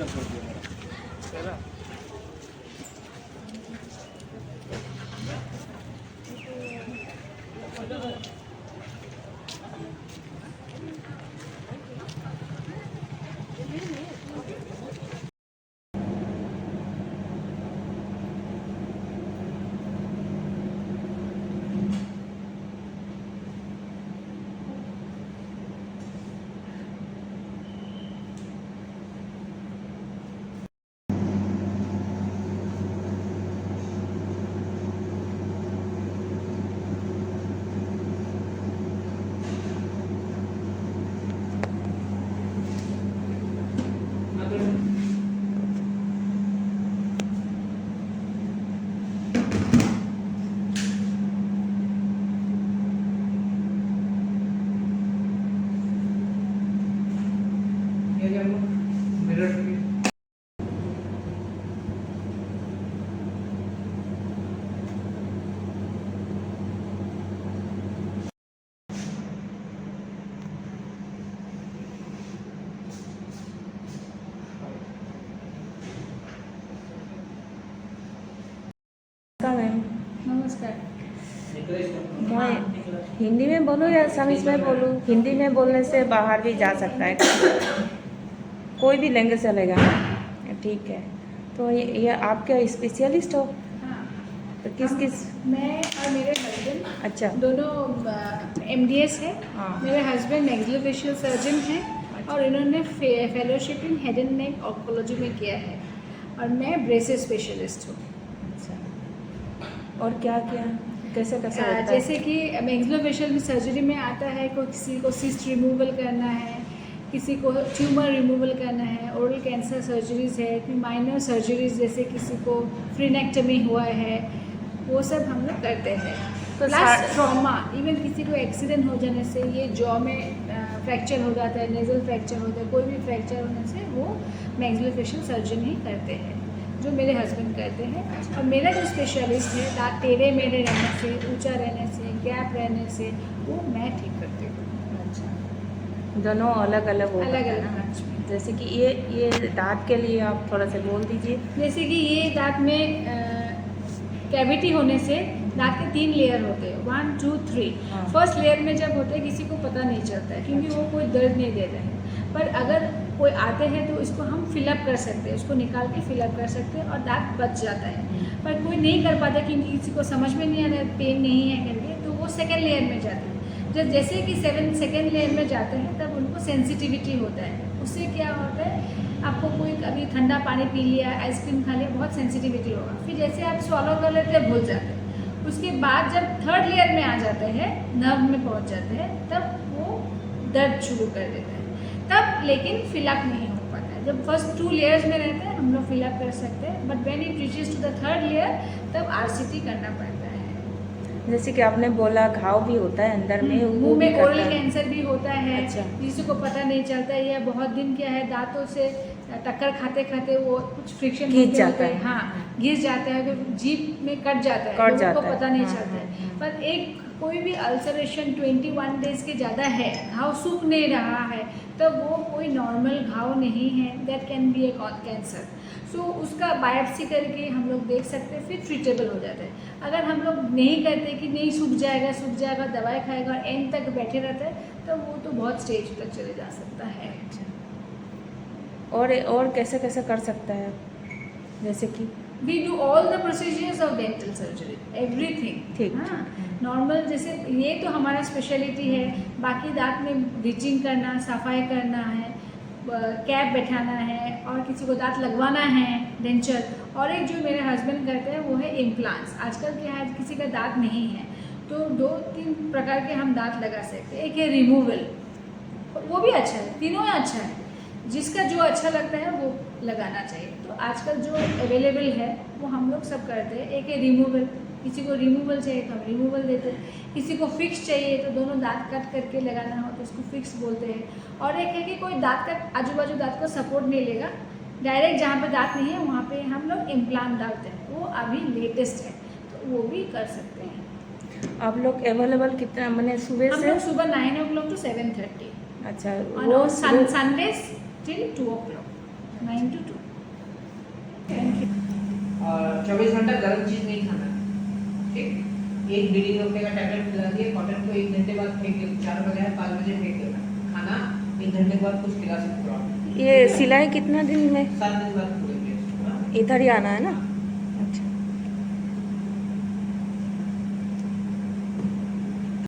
Disturb कर दिया मेरा, है ना। मैम नमस्कार। मैं हिंदी में बोलूँ या असमीज में बोलूँ? हिंदी में बोलने से बाहर भी जा सकता है, कोई भी लैंग्वेज चलेगा। ठीक है, तो ये आप क्या स्पेशलिस्ट हो? हाँ, तो किस किस? मैं और मेरे हस्बैंड अच्छा, दोनों MDS है। हाँ। मेरे हस्बैंड मैक्सिलोफेशियल सर्जन हैं और इन्होंने fellowship in head and neck oncology में किया है और मैं ब्रेसेस स्पेशलिस्ट हूँ। अच्छा, और क्या क्या कैसे कैसे होता है? जैसे कि मैक्सिलोफेशियल सर्जरी में आता है, कोई किसी को सिस्ट रिमूवल करना है, किसी को ट्यूमर रिमूवल करना है, ओरल कैंसर सर्जरीज है, फिर माइनर सर्जरीज जैसे किसी को फ्रीनेक्टमी हुआ है, वो सब हम लोग करते हैं। तो प्लस ट्रॉमा, इवन किसी को एक्सीडेंट हो जाने से ये जॉ में फ्रैक्चर हो जाता है, नेजल फ्रैक्चर होता है, कोई भी फ्रैक्चर होने से वो मैक्सिलोफेशियल सर्जन ही करते हैं, जो मेरे हस्बैंड करते हैं। और मेरा जो स्पेशलिस्ट है दांत टेढ़े मेढ़े रहने से, ऊंचा रहने से, गैप रहने से, वो मैं ठीक करती हूँ। अच्छा, दोनों अलग अलग होता अलग है अलग ना? ब्रांच में। जैसे कि ये दांत के लिए आप थोड़ा सा बोल दीजिए। जैसे कि ये दांत में कैविटी होने से दांत के 3 लेयर होते हैं, 1 2 3। हाँ। फर्स्ट लेयर में जब होते हैं किसी को पता नहीं चलता है क्योंकि वो कोई दर्द नहीं दे रहे हैं, पर अगर कोई आते हैं तो इसको हम फिलअप कर सकते हैं, उसको निकाल के फिलअप कर सकते हैं और दांत बच जाता है। पर कोई नहीं कर पाता क्योंकि किसी को समझ में नहीं आ रहा है, पेन नहीं है करके, तो वो सेकेंड लेयर में जाते हैं। जब जैसे कि सेकेंड लेयर में जाते हैं तब उनको सेंसिटिविटी होता है। उससे क्या होता है, आपको कोई कभी ठंडा पानी पी लिया, आइसक्रीम खा लिया, बहुत सेंसिटिविटी होगा। फिर जैसे आप स्वॉलो कर लेते हैं, भूल जाते हैं। उसके बाद जब थर्ड लेयर में आ जाते हैं, नर्व में पहुंच जाते हैं, तब वो दर्द शुरू कर देते हैं। तब लेकिन फिलअप नहीं हो पाता है। जब फर्स्ट 2 लेयर्स में रहते हैं हम लोग फिलअप कर सकते हैं, but when it reaches to the third layer तब RCT करना पड़ता है। जैसे कि आपने बोला घाव भी होता है अंदर में, वो मुंह भी में करता ओरल है। कैंसर भी होता है। अच्छा। किसी को पता नहीं चलता है, या बहुत दिन क्या है दांतों से टक्कर खाते खाते वो कुछ फ्रिक्शन घिस जाता है। हाँ, घिस जाता है, तो जीभ में कट जाता है, कट लोगों जाता को है। पता नहीं हाँ, चलता हाँ, है। हाँ। पर एक कोई भी अल्सरेशन 21 डेज के ज़्यादा है, घाव सूख नहीं रहा है, तब वो कोई नॉर्मल घाव नहीं है, that can be a cancer. So उसका बायोप्सी करके हम लोग देख सकते हैं, फिर ट्रीटेबल हो जाता है। अगर हम लोग नहीं करते कि नहीं सूख जाएगा, दवाई खाएगा और एंड तक बैठे रहते हैं, तो वो तो बहुत स्टेज तक चले जा सकता है। और कैसे कैसे कर सकता है? जैसे कि we do all the procedures of dental surgery, everything. ठीक, हाँ, ठीक। नॉर्मल जैसे ये तो हमारा स्पेशलिटी है। बाकी दांत में ब्लीचिंग करना, सफाई करना है, कैप बैठाना है, और किसी को दांत लगवाना है, डेंचर। और एक जो मेरे हस्बैंड करते हैं वो है इम्प्लांट्स। आजकल क्या है, किसी का दांत नहीं है तो 2-3 प्रकार के हम दांत लगा सकते हैं। एक है रिमूवल, वो भी अच्छा है, तीनों ही अच्छा है, जिसका जो अच्छा लगता है वो लगाना चाहिए। तो आजकल जो अवेलेबल है वो हम लोग सब करते हैं। एक है रिमूवल, किसी को रिमूवल चाहिए तो हम रिमूवल देते हैं, किसी को फिक्स चाहिए तो दोनों दांत कट करके लगाना हो तो उसको फिक्स बोलते हैं। और एक है कि कोई दांत का आजू बाजू दांत को सपोर्ट नहीं लेगा, डायरेक्ट जहाँ पे दांत नहीं है वहाँ पे हम लोग इम्प्लांट डालते हैं, वो अभी लेटेस्ट है, तो वो भी कर सकते हैं। आप लोग अवेलेबल कितना, मैंने सुबह हम से? लोग सुबह 9 o'clock to 7:30, अच्छा, और वो Sundays till 2 o'clock। 9 to 2। Thank you. और 24 घंटा गर्म चीज नहीं खाना है, ठीक। एक ब्लीडिंग रोकने का टैबलेट खिला दिए, कॉटन को 1 घंटे बाद फेंक देना, 4 बजे है 5 बजे फेंक देना। खाना 1 घंटे के बाद कुछ खिला सकते हो आप। ये सिलाई कितना दिन में? 7 दिन बाद पूरे। इधर ही आना है ना?